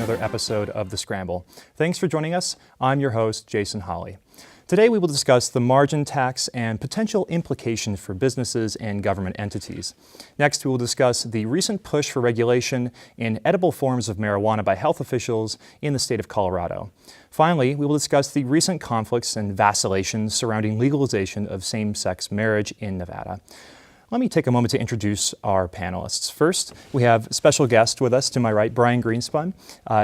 another episode of The Scramble. Thanks for joining us. I'm your host, Jason Hawley. Today we will discuss the margin tax and potential implications for businesses and government entities. Next, we will discuss the recent push for regulation in edible forms of marijuana by health officials in the state of Colorado. Finally, we will discuss the recent conflicts and vacillations surrounding legalization of same-sex marriage in Nevada. Let me take a moment to introduce our panelists. First, we have a special guest with us to my right, Brian Greenspun,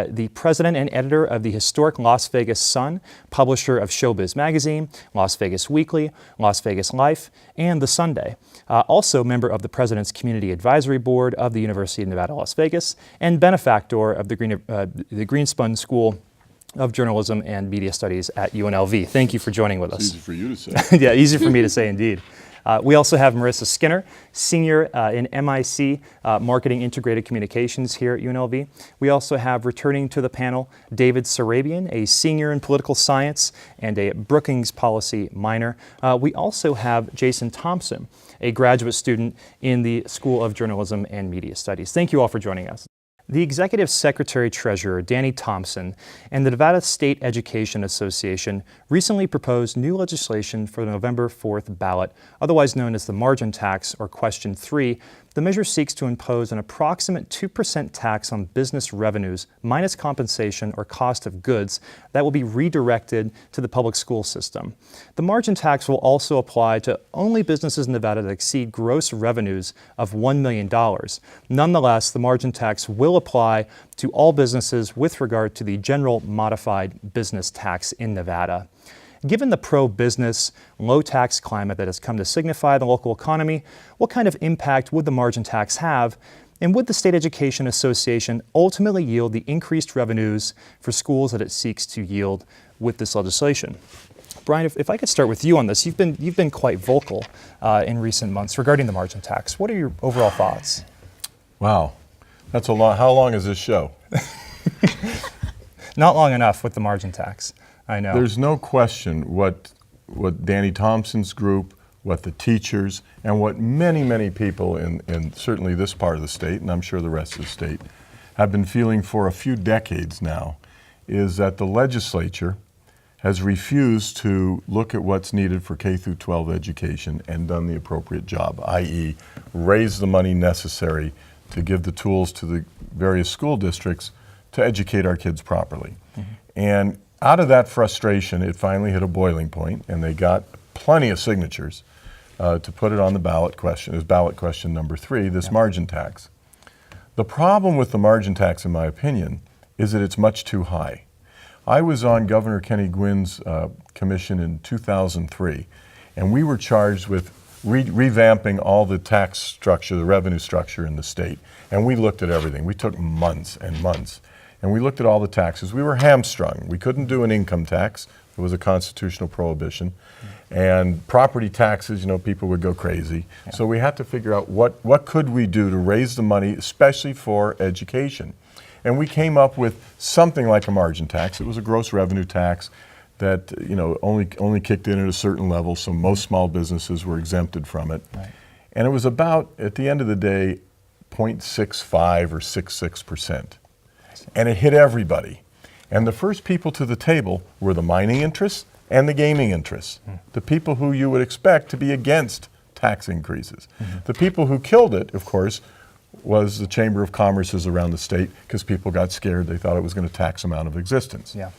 the president and editor of the historic Las Vegas Sun, publisher of Showbiz Magazine, Las Vegas Weekly, Las Vegas Life, and The Sunday. Also member of the President's Community Advisory Board of the University of Nevada, Las Vegas, and benefactor of the Greenspun School of Journalism and Media Studies at UNLV. Thank you for joining with us. It's easy for you to say. Yeah, easy for me to say indeed. We also have Marissa Skinner, senior in MIC Marketing Integrated Communications here at UNLV. We also have returning to the panel David Sarabian, a senior in political science and a Brookings policy minor. We also have Jason Thompson, a graduate student in the School of Journalism and Media Studies. Thank you all for joining us. The Executive Secretary-Treasurer, Danny Thompson, and the Nevada State Education Association recently proposed new legislation for the November 4th ballot, otherwise known as the margin tax, or Question 3. The measure seeks to impose an approximate 2% tax on business revenues minus compensation or cost of goods that will be redirected to the public school system. The margin tax will also apply to only businesses in Nevada that exceed gross revenues of $1 million. Nonetheless, the margin tax will apply to all businesses with regard to the general modified business tax in Nevada. Given the pro-business, low-tax climate that has come to signify the local economy, what kind of impact would the margin tax have? And would the State Education Association ultimately yield the increased revenues for schools that it seeks to yield with this legislation? Brian, if I could start with you on this, you've been quite vocal in recent months regarding the margin tax. What are your overall thoughts? Wow, that's a lot. How long is this show? Not long enough with the margin tax. I know. There's no question what Danny Thompson's group, what the teachers, and what many people in certainly this part of the state, and I'm sure the rest of the state, have been feeling for a few decades now, is that the legislature has refused to look at what's needed for K through 12 education and done the appropriate job, i.e. raise the money necessary to give the tools to the various school districts to educate our kids properly. Mm-hmm. And out of that frustration, it finally hit a boiling point, and they got plenty of signatures to put it on the ballot question. It was ballot question number 3, this margin tax. The problem with the margin tax, in my opinion, is that it's much too high. I was on Governor Kenny Gwynn's commission in 2003, and we were charged with revamping all the tax structure, the revenue structure in the state, and we looked at everything. We took months and months. And we looked at all the taxes. We were hamstrung. We couldn't do an income tax. It was a constitutional prohibition. And property taxes, people would go crazy. Yeah. So we had to figure out what could we do to raise the money, especially for education. And we came up with something like a margin tax. It was a gross revenue tax that only kicked in at a certain level, so most small businesses were exempted from it. Right. And it was about, at the end of the day, 0.65 or 0.66%. And it hit everybody. And the first people to the table were the mining interests and the gaming interests, the people who you would expect to be against tax increases. Mm-hmm. The people who killed it, of course, was the Chamber of Commerces around the state, because people got scared. They thought it was going to tax them out of existence. Yeah.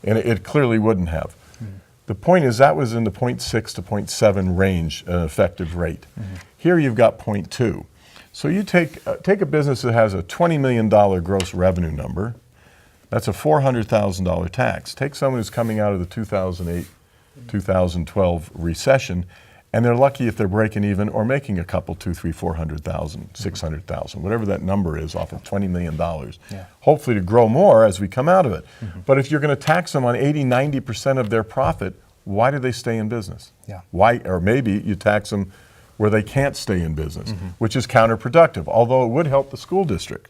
And it clearly wouldn't have. Mm-hmm. The point is that was in the 0.6 to 0.7 range, an effective rate. Mm-hmm. Here you've got 0.2. So you take a business that has a $20 million gross revenue number. That's a $400,000 tax. Take someone who's coming out of the 2008, 2012 recession, and they're lucky if they're breaking even or making a couple, 200, 300, 400,000, 600,000, whatever that number is off of $20 million. Yeah. Hopefully to grow more as we come out of it. Mm-hmm. But if you're going to tax them on 80, 90% of their profit, why do they stay in business? Yeah. Why? Or maybe you tax them where they can't stay in business, which is counterproductive, although it would help the school district,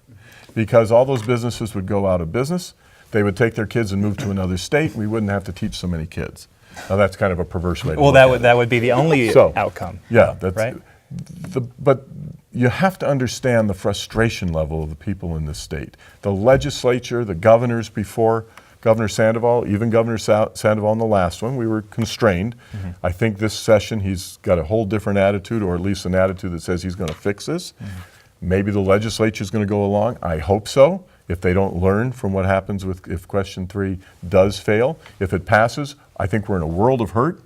because all those businesses would go out of business. They would take their kids and move to another state. We wouldn't have to teach so many kids. Now that's kind of a perverse way to look at it. That would be the only outcome. Yeah, that's right. But you have to understand the frustration level of the people in this state. The legislature, the governors before, Governor Sandoval, even Governor Sandoval in the last one, we were constrained. I think this session he's got a whole different attitude, or at least an attitude that says he's going to fix this. Maybe the legislature is going to go along. I hope so. If they don't learn from what happens if question 3 does fail. If it passes, I think we're in a world of hurt,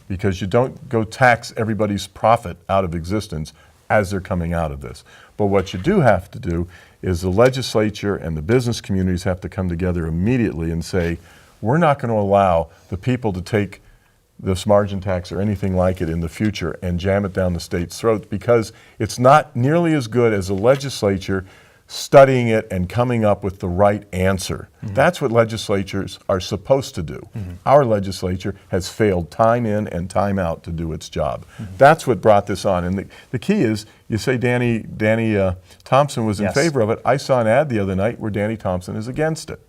because you don't go tax everybody's profit out of existence as they're coming out of this. But what you do have to do is the legislature and the business communities have to come together immediately and say, we're not going to allow the people to take this margin tax or anything like it in the future and jam it down the state's throat, because it's not nearly as good as the legislature studying it and coming up with the right answer. That's what legislatures are supposed to do. Our legislature has failed time in and time out to do its job. That's what brought this on. And the key is, you say Danny Thompson was in favor of it. I saw an ad the other night where Danny Thompson is against it.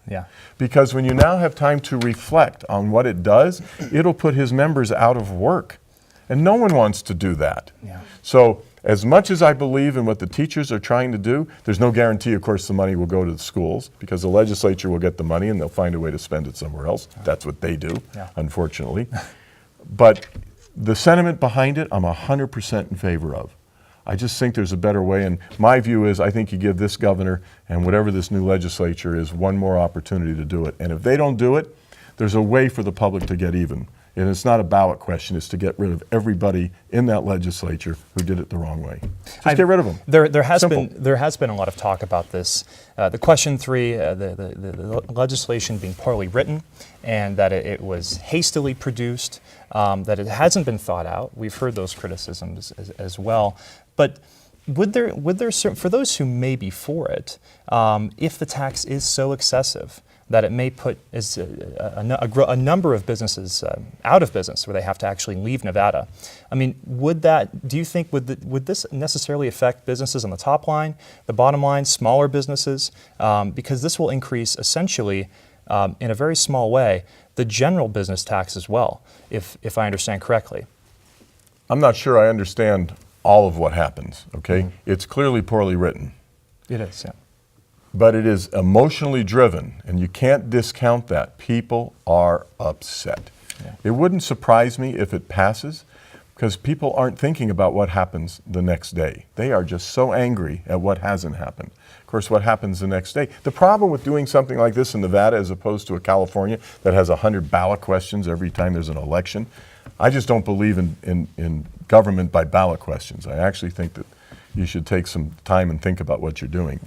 Because when you now have time to reflect on what it does, it'll put his members out of work. And no one wants to do that. So as much as I believe in what the teachers are trying to do, there's no guarantee, of course, the money will go to the schools, because the legislature will get the money and they'll find a way to spend it somewhere else. That's what they do, unfortunately. But the sentiment behind it, I'm 100% in favor of. I just think there's a better way, and my view is I think you give this governor and whatever this new legislature is one more opportunity to do it. And if they don't do it, there's a way for the public to get even. And it's not a ballot question, it's to get rid of everybody in that legislature who did it the wrong way. Just get rid of them. There has been a lot of talk about this. The question 3, the legislation being poorly written, and that it was hastily produced, that it hasn't been thought out. We've heard those criticisms as well. But would there, for those who may be for it, if the tax is so excessive that it may put a number of businesses out of business, where they have to actually leave Nevada. I mean, do you think, would this necessarily affect businesses on the top line, the bottom line, smaller businesses? Because this will increase essentially, in a very small way, the general business tax as well, if I understand correctly. I'm not sure I understand all of what happens, okay? It's clearly poorly written. It is, yeah. But it is emotionally driven, and you can't discount that. People are upset. It wouldn't surprise me if it passes, because people aren't thinking about what happens the next day. They are just so angry at what hasn't happened. Of course, what happens the next day. The problem with doing something like this in Nevada as opposed to a California that has 100 ballot questions every time there's an election, I just don't believe in government by ballot questions. I actually think that you should take some time and think about what you're doing.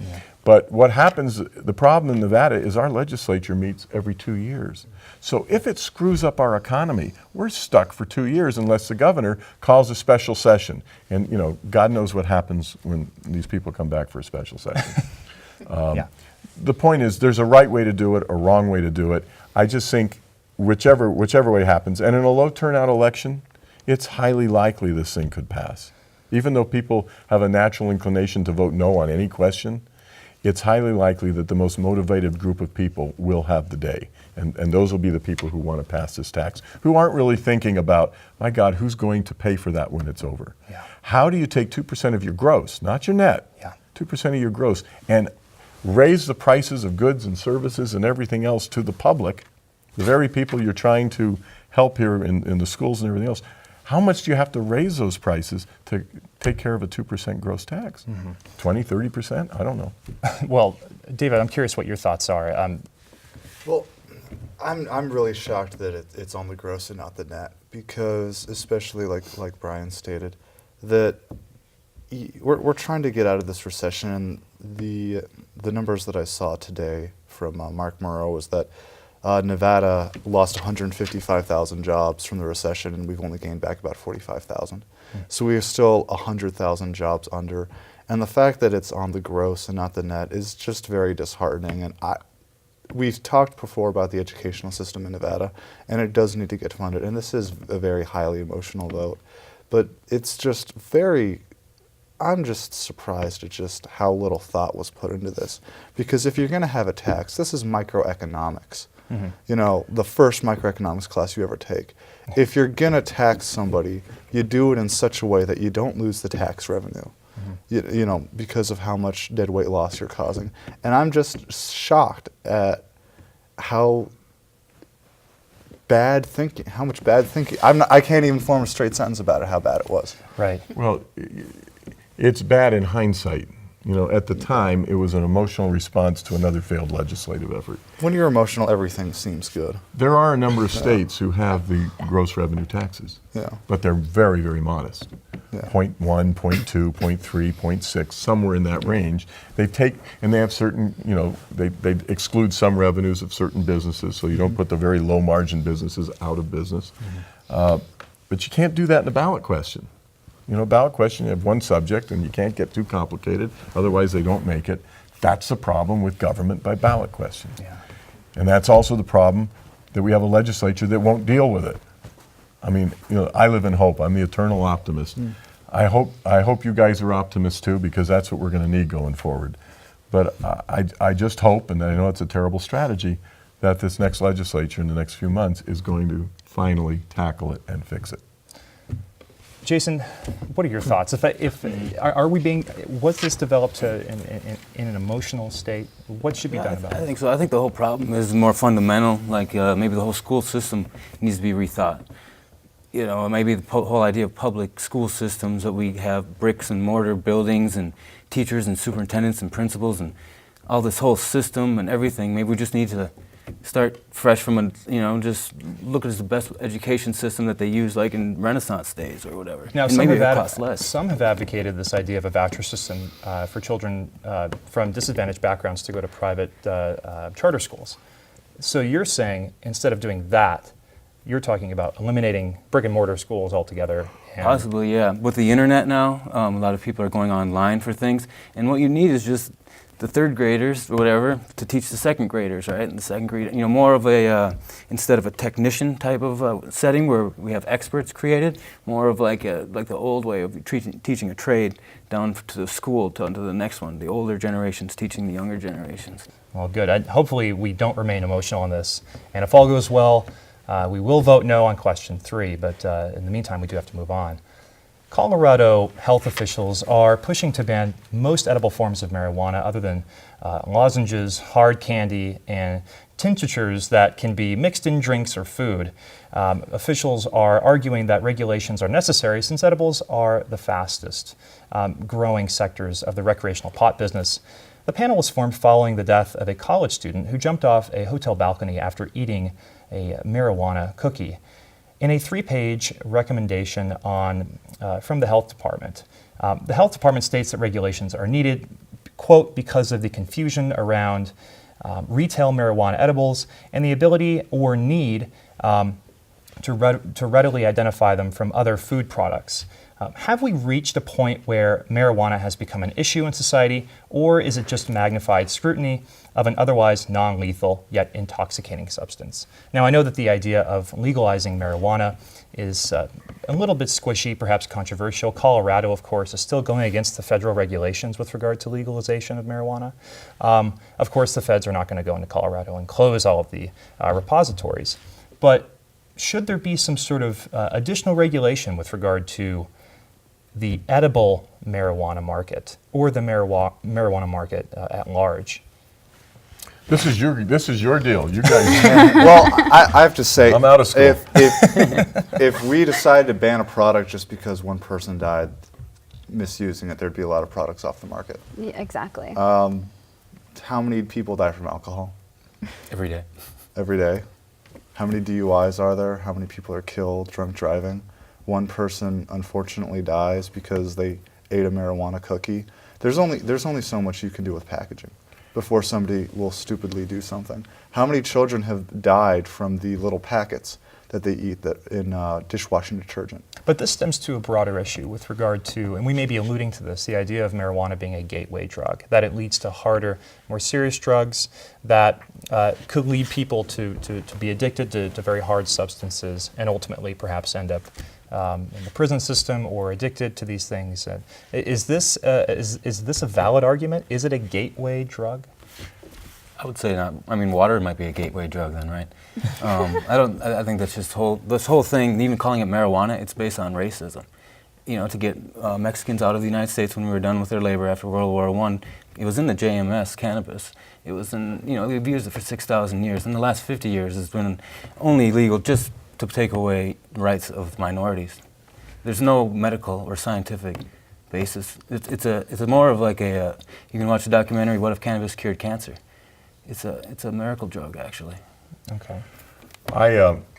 But what happens, the problem in Nevada is our legislature meets every 2 years. So if it screws up our economy, we're stuck for 2 years unless the governor calls a special session. And, you know, God knows what happens when these people come back for a special session. The point is, there's a right way to do it, a wrong way to do it. I just think whichever way happens, and in a low turnout election, it's highly likely this thing could pass. Even though people have a natural inclination to vote no on any question, it's highly likely that the most motivated group of people will have the day. And those will be the people who want to pass this tax, who aren't really thinking about, my God, who's going to pay for that when it's over? How do you take 2% of your gross, not your net, 2% of your gross, and raise the prices of goods and services and everything else to the public, the very people you're trying to help here in the schools and everything else? How much do you have to raise those prices to take care of a 2% gross tax? 20, 30%? I don't know. Well, David, I'm curious what your thoughts are. Well, I'm really shocked that it's on the gross and not the net, because especially like Brian stated, that we're trying to get out of this recession, and the numbers that I saw today from Mark Moreau was that Nevada lost 155,000 jobs from the recession, and we've only gained back about 45,000. So we are still 100,000 jobs under. And the fact that it's on the gross and not the net is just very disheartening. And we've talked before about the educational system in Nevada, and it does need to get funded. And this is a very highly emotional vote. But it's just I'm just surprised at just how little thought was put into this. Because if you're going to have a tax, this is microeconomics. You know, the first microeconomics class you ever take. If you're going to tax somebody, you do it in such a way that you don't lose the tax revenue. you know, because of how much dead weight loss you're causing. And I'm just shocked at how much bad thinking. I can't even form a straight sentence about it, how bad it was. Right. Well, it's bad in hindsight. You know, at the time, it was an emotional response to another failed legislative effort. When you're emotional, everything seems good. There are a number of states who have the gross revenue taxes, but they're very, very modest. 0.1, 0.2, 0.3, 0.6, somewhere in that range. And they have certain, you know, they exclude some revenues of certain businesses, so you don't put the very low margin businesses out of business. But you can't do that in a ballot question. You know, ballot question, you have one subject and you can't get too complicated, otherwise they don't make it. That's the problem with government by ballot question. And that's also the problem that we have a legislature that won't deal with it. I mean, you know, I live in hope. I'm the eternal optimist. I hope you guys are optimists too, because that's what we're going to need going forward. But I just hope, and I know it's a terrible strategy, that this next legislature in the next few months is going to finally tackle it and fix it. Jason, what are your thoughts? Was this developed in an emotional state? What should be done about it? I think so. I think the whole problem is more fundamental. Like maybe the whole school system needs to be rethought. You know, maybe the whole idea of public school systems, that we have bricks and mortar buildings and teachers and superintendents and principals and all this whole system and everything. Maybe we just need to start fresh from just look at the best education system that they use, like in Renaissance days or whatever. Now, and maybe it costs less. Some have advocated this idea of a voucher system for children from disadvantaged backgrounds to go to private charter schools. So you're saying instead of doing that, you're talking about eliminating brick and mortar schools altogether. Possibly, yeah. With the internet now, a lot of people are going online for things, and what you need is just the third graders or whatever to teach the second graders, right? And the second grade, you know, more of a instead of a technician type of setting where we have experts created, more of like the old way of teaching a trade down to the school to the next one. The older generations teaching the younger generations. Well, good. Hopefully we don't remain emotional on this, and if all goes well, we will vote no on question 3. But in the meantime, we do have to move on. Colorado health officials are pushing to ban most edible forms of marijuana other than lozenges, hard candy, and tinctures that can be mixed in drinks or food. Officials are arguing that regulations are necessary since edibles are the fastest growing sectors of the recreational pot business. The panel was formed following the death of a college student who jumped off a hotel balcony after eating a marijuana cookie. In a 3-page recommendation from the health department, the health department states that regulations are needed, quote, because of the confusion around retail marijuana edibles and the ability or need to readily identify them from other food products. Have we reached a point where marijuana has become an issue in society, or is it just magnified scrutiny of an otherwise non-lethal yet intoxicating substance? Now, I know that the idea of legalizing marijuana is a little bit squishy, perhaps controversial. Colorado, of course, is still going against the federal regulations with regard to legalization of marijuana. Of course, the feds are not going to go into Colorado and close all of the repositories. But should there be some sort of additional regulation with regard to the edible marijuana market or the marijuana market at large? This is your deal. You guys. Well, I have to say, I'm out of school. If we decided to ban a product just because one person died misusing it, there'd be a lot of products off the market. Yeah, exactly. How many people die from alcohol? Every day. Every day. How many DUIs are there? How many people are killed drunk driving? One person unfortunately dies because they ate a marijuana cookie. There's only so much you can do with packaging before somebody will stupidly do something. How many children have died from the little packets that they eat in dishwashing detergent? But this stems to a broader issue with regard to, and we may be alluding to this, the idea of marijuana being a gateway drug, that it leads to harder, more serious drugs that could lead people to be addicted to very hard substances and ultimately perhaps end up in the prison system or addicted to these things. Is this a valid argument? Is it a gateway drug? I would say not. I mean, water might be a gateway drug then, right? I think that's just this whole thing, even calling it marijuana, it's based on racism. to get Mexicans out of the United States when we were done with their labor after World War I. It was in the JMS, cannabis. It was in, they've used it for 6,000 years. In the last 50 years, it's been only legal just to take away rights of minorities. There's no medical or scientific basis. It's more of like you can watch a documentary, What If Cannabis Cured Cancer? It's a miracle drug, actually. Okay. I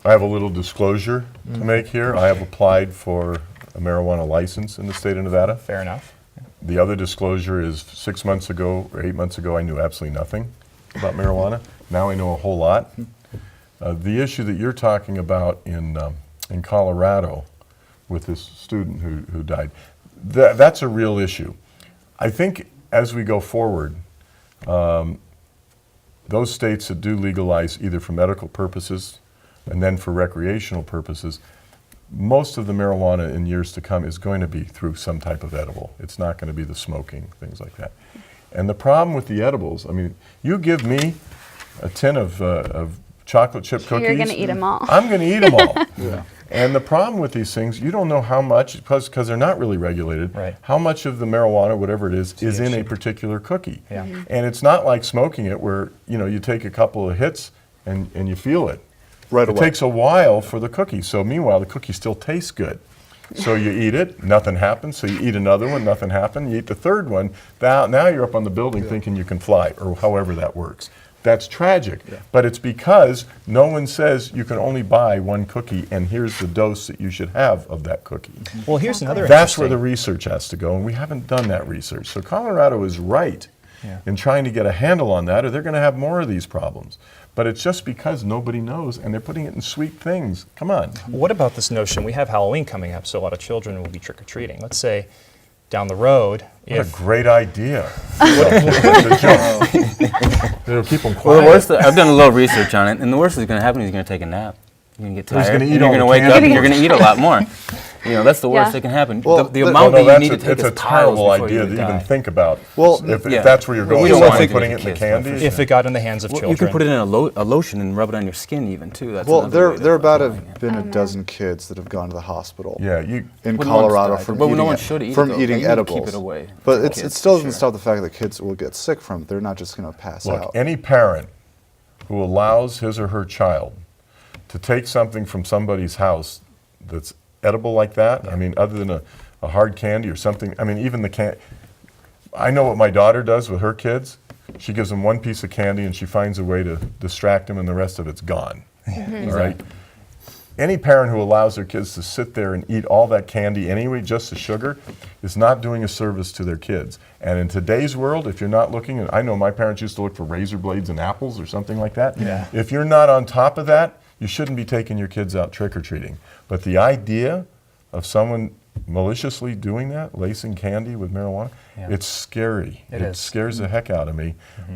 have a little disclosure to make here. I have applied for a marijuana license in the state of Nevada. Fair enough. The other disclosure is 6 months ago or 8 months ago, I knew absolutely nothing about marijuana. Now I know a whole lot. The issue that you're talking about in Colorado with this student who died, that's a real issue. I think as we go forward, those states that do legalize either for medical purposes and then for recreational purposes, most of the marijuana in years to come is going to be through some type of edible. It's not going to be the smoking, things like that. And the problem with the edibles, I mean, you give me a tin of chocolate chip cookies. You're going to eat them all. I'm going to eat them all. Yeah. And the problem with these things, you don't know how much, because they're not really regulated, Right. how much of the marijuana, whatever it is in a THC. particular cookie. Yeah. And it's not like smoking it where, you take a couple of hits and you feel it. Right It away. takes a while for the cookie. So meanwhile, the cookie still tastes good. So you eat it, nothing happens. So you eat another one, nothing happened. You eat the third one. Now you're up on the building thinking you can fly, or however that works. That's tragic. Yeah. But it's because no one says you can only buy one cookie, and here's the dose that you should have of that cookie. Well, here's another That's where the interesting- research has to go, and we haven't done that research. So Colorado is right Yeah. in trying to get a handle on that, or they're going to have more of these problems. But it's just because nobody knows, and they're putting it in sweet things. Come on. What about this notion? We have Halloween coming up, so a lot of children will be trick-or-treating. Let's say down the road, What a if great idea. It'll keep them Well, the quiet. worst, I've done a little research on it, and the worst that's going to happen is you're going to take a nap. You're going to get He's tired, gonna and eat you're all going to the wake up, candy. and you're going to eat a lot more. That's the worst Yeah. that can happen. Well, the the- amount that you need to take it's is a piles terrible before idea you to die. even think about. Well, if yeah. that's where you're Well, going, we don't so want it putting to it in the kids, that's for candy. sure. if it got in the hands of Well, children, you can put it in a lotion and rub it on your skin even too. That's well, another way there to about doing have it. been Oh, a no. dozen kids that have gone to the hospital. Yeah, In When one's Colorado died. from Well, eating no one it- should eat it, from though. eating You need to edibles. keep it away But from it kids, still for doesn't sure. stop the fact that kids will get sick from it. They're not just going to pass look, out. any parent who allows his or her child to take something from somebody's house that's edible like that, I mean, other than a hard candy or something, I mean, even the can. I know what my daughter does with her kids. She gives them one piece of candy and she finds a way to distract them, and the rest of it's gone. All right? Any parent who allows their kids to sit there and eat all that candy anyway, just the sugar, is not doing a service to their kids. And in today's world, if you're not looking, and I know my parents used to look for razor blades and apples or something like that. Yeah. If you're not on top of that, you shouldn't be taking your kids out trick-or-treating. But the idea of someone maliciously doing that, lacing candy with marijuana, Yeah. it's scary. It is. Scares the heck out of me.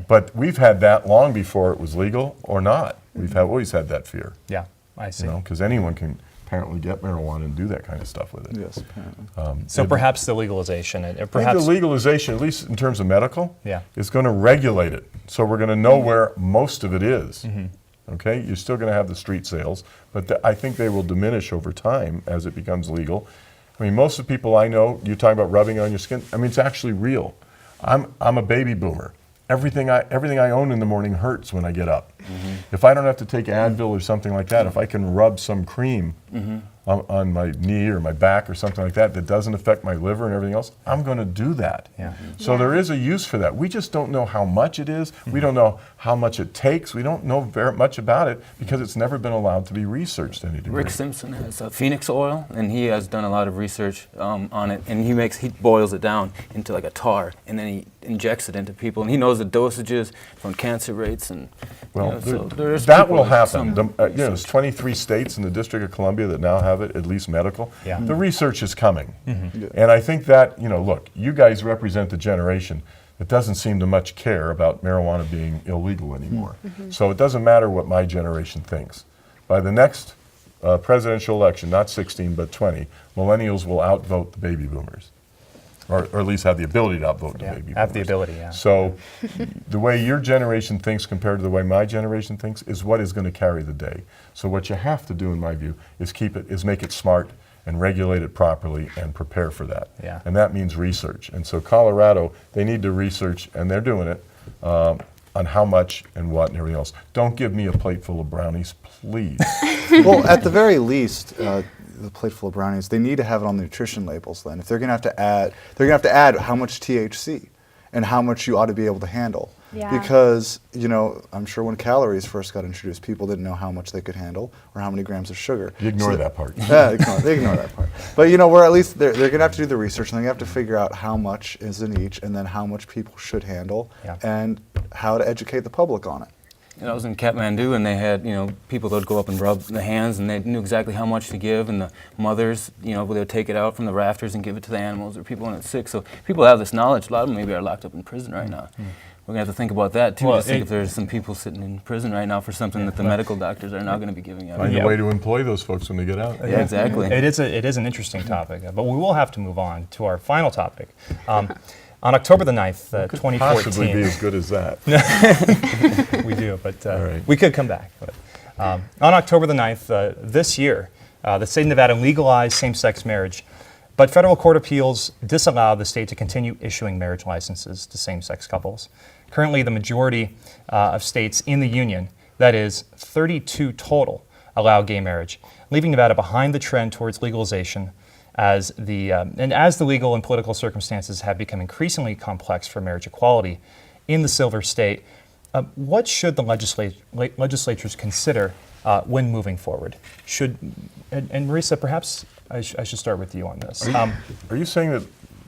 But we've had that long before it was legal or not. We've always had that fear, yeah, I see. because anyone can apparently get marijuana and do that kind of stuff with it. Yes, apparently. So perhaps the legalization, and I think perhaps the legalization, at least in terms of medical, Yeah. is going to regulate it. So we're going to know where most of it is. Okay, you're still going to have the street sales, but I think they will diminish over time as it becomes legal. I mean, most of the people I know, you talk about rubbing on your skin. I mean, it's actually real. I'm a baby boomer. Everything I own in the morning hurts when I get up. If I don't have to take Advil or something like that, if I can rub some cream on my knee or my back or something like that doesn't affect my liver and everything else, I'm going to do that. Yeah. So there is a use for that. We just don't know how much it is. We don't know how much it takes. We don't know very much about it because it's never been allowed to be researched to any degree. Rick Simpson has Phoenix oil, and he has done a lot of research on it. And he boils it down into like a tar, and then he injects it into people. And he knows the dosages from cancer rates, and Well, so there's that people will with happen. some There's 23 states in the District of Columbia that now have it, at least medical. Yeah. The research is coming. And I think that, look, you guys represent the generation that doesn't seem to much care about marijuana being illegal anymore. So it doesn't matter what my generation thinks. By the next presidential election, not 16 but 20, millennials will outvote the baby boomers. Or at least have the ability to outvote the Yeah, baby boomers. have the ability, yeah. So the way your generation thinks compared to the way my generation thinks is what is going to carry the day. So what you have to do, in my view, is make it smart and regulate it properly and prepare for that. Yeah. And that means research. And so Colorado, they need to research, and they're doing it, on how much and what and everything else. Don't give me a plate full of brownies, please. Well, at the very least, the plate full of brownies, they need to have it on the nutrition labels then. If they're going to have to add how much THC and how much you ought to be able to handle. Yeah. Because, you know, I'm sure when calories first got introduced, people didn't know how much they could handle or how many grams of sugar. You ignore that part. Yeah, they ignore that part. But, you know, we're at least, they're going to have to do the research, and they have to figure out how much is in each, and then how much people should handle, Yeah. and how to educate the public on it. I was in Kathmandu, and they had, people that would go up and rub the hands, and they knew exactly how much to give, and the mothers, they would take it out from the rafters and give it to the animals or people when it's sick. So people have this knowledge. A lot of them maybe are locked up in prison right now. We're going to have to think about that, too, Well, to think if there's some people sitting in prison right now for something that the medical doctors are not going to be giving out. Find a way to employ those folks when they get out. Yeah, exactly. It is an interesting topic, but we will have to move on to our final topic. On October the 9th, Could 2014. possibly be as good as that. We do, but All right. we could come back. But, on October the 9th this year, the state of Nevada legalized same-sex marriage, but federal court appeals disallowed the state to continue issuing marriage licenses to same-sex couples. Currently, the majority of states in the union, that is 32 total, allow gay marriage, leaving Nevada behind the trend towards legalization as the legal and political circumstances have become increasingly complex for marriage equality in the Silver State. What should the legislatures consider when moving forward? And Marisa, perhaps I should start with you on this. Are you saying that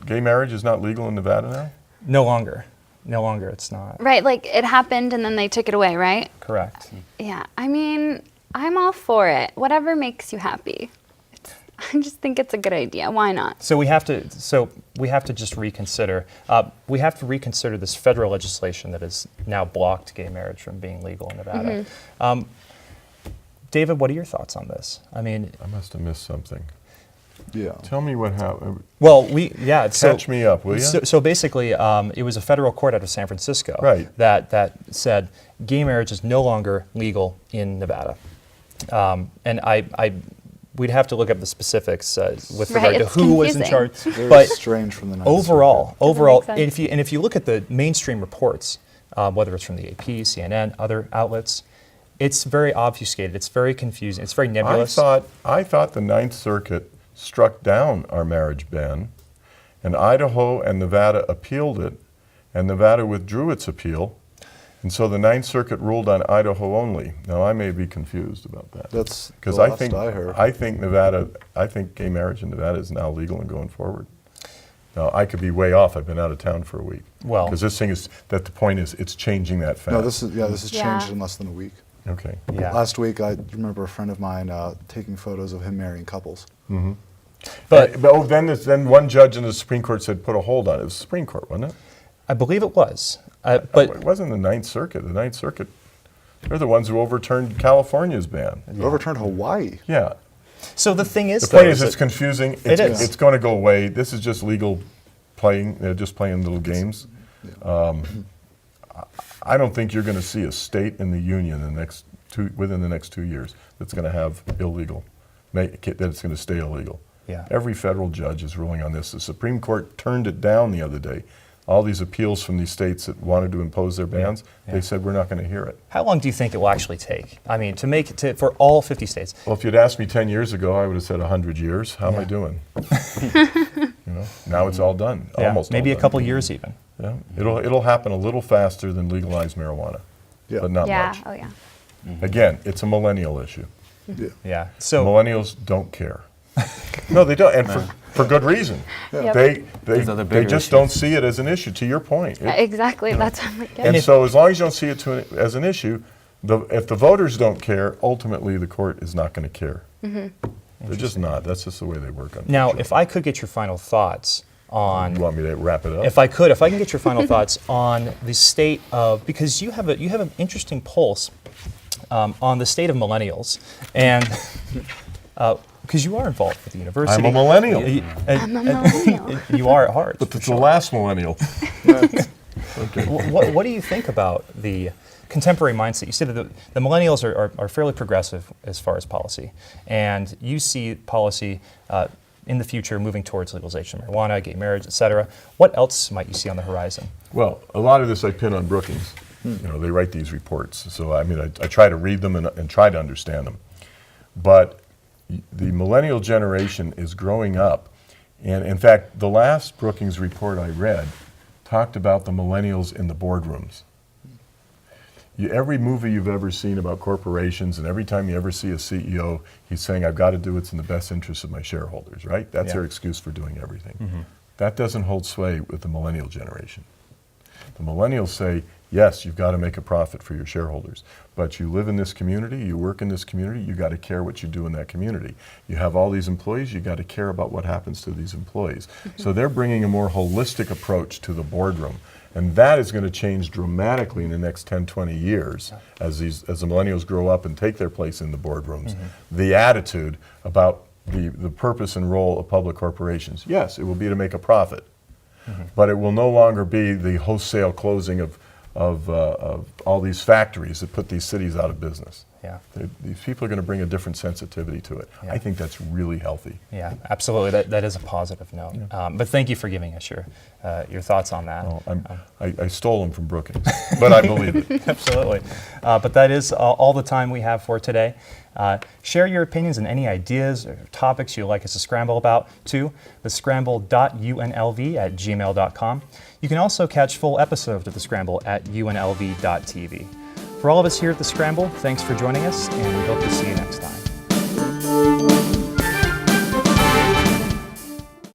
gay marriage is not legal in Nevada now? No longer. No longer, it's not. Right, like it happened and then they took it away, right? Correct. Yeah, I mean, I'm all for it. Whatever makes you happy. I just think it's a good idea. Why not? So we have to just reconsider. We have to reconsider this federal legislation that has now blocked gay marriage from being legal in Nevada. David, what are your thoughts on this? I mean, I must have missed something. Yeah. Tell me what happened. well, Catch me up, will you? So basically, it was a federal court out of San Francisco Right. that said gay marriage is no longer legal in Nevada, and we'd have to look up the specifics with Right, regard to it's who was in confusing. charge. Very But strange from the Ninth overall, Doesn't make sense. if you look at the mainstream reports, whether it's from the AP, CNN, other outlets, it's very obfuscated. It's very confusing. It's very nebulous. I thought the Ninth Circuit struck down our marriage ban, and Idaho and Nevada appealed it, and Nevada withdrew its appeal, and so the Ninth Circuit ruled on Idaho only. Now I may be confused about that. That's because the I last think I heard. I think gay marriage in Nevada is now legal and going forward. Now I could be way off. I've been out of town for a week. Well- because this thing is the point is it's changing that fast. No, this has Yeah. changed in less than a week. okay. Yeah. Last week, I remember a friend of mine taking photos of him marrying couples. But Then one judge in the Supreme Court said put a hold on it. It was the Supreme Court, wasn't it? I believe it was. It But wasn't the Ninth Circuit. The Ninth Circuit, they're the ones who overturned California's ban. Overturned Hawaii. Yeah. so the thing is, The point though, is, that- it's confusing. It is. It's going to go away. This is just legal playing. They're just playing little games. I don't think you're going to see a state in the union within the next 2 years that's going to have illegal, that it's going to stay illegal. Yeah. Every federal judge is ruling on this. The Supreme Court turned it down the other day. All these appeals from these states that wanted to impose their bans, they said we're not going to hear it. how long do you think it will actually take? I mean, for all 50 states. Well, if you'd asked me 10 years ago, I would have said 100 years. How am I doing? Now it's all done, Yeah, almost maybe all a done. couple years even. Yeah, it'll happen a little faster than legalized marijuana, Yeah. but not Yeah, much. oh yeah. Again, it's a millennial issue. Yeah. Yeah. So Millennials don't care. No, they don't, and for good reason. Yep. There's other They bigger just don't see it as an issue. To your point, Exactly, that's what I'm like, and yeah. so as long as you don't see it as an issue, if the voters don't care, ultimately the court is not going to care. They're just not. That's just the way they work. now, unfortunately. if I could get your final thoughts on You want me to wrap it up? If I can get your final thoughts on the state of, because you have an interesting pulse on the state of millennials, and because you are involved with the university. I'm a millennial. I'm a millennial. You are at heart. But it's the last millennial. Okay. What do you think about the contemporary mindset. You see that the millennials are fairly progressive as far as policy, and you see policy in the future moving towards legalization of marijuana, gay marriage, et cetera. What else might you see on the horizon? Well, a lot of this I pin on Brookings. You know, they write these reports. So, I mean, I try to read them and try to understand them. But the millennial generation is growing up. And in fact, the last Brookings report I read talked about the millennials in the boardrooms. Every movie you've ever seen about corporations, and every time you ever see a CEO, he's saying, I've got to do what's in the best interest of my shareholders, right? That's their excuse for doing everything. That doesn't hold sway with the millennial generation. The millennials say, yes, you've got to make a profit for your shareholders, but you live in this community, you work in this community, you got to care what you do in that community. You have all these employees, you got to care about what happens to these employees. So they're bringing a more holistic approach to the boardroom. And that is going to change dramatically in the next 10, 20 years as the millennials grow up and take their place in the boardrooms. The attitude about the purpose and role of public corporations. Yes, it will be to make a profit, but it will no longer be the wholesale closing of all these factories that put these cities out of business. Yeah. These people are going to bring a different sensitivity to it. Yeah. I think that's really healthy. Yeah, absolutely. That is a positive note. But thank you for giving us your thoughts on that. Well, I stole them from Brookings, but I believe it. Absolutely. But that is all the time we have for today. Share your opinions and any ideas or topics you'd like us to scramble about to thescramble.unlv@gmail.com. You can also catch full episodes of The Scramble at UNLV-TV. For all of us here at The Scramble, thanks for joining us, and we hope to see you next time.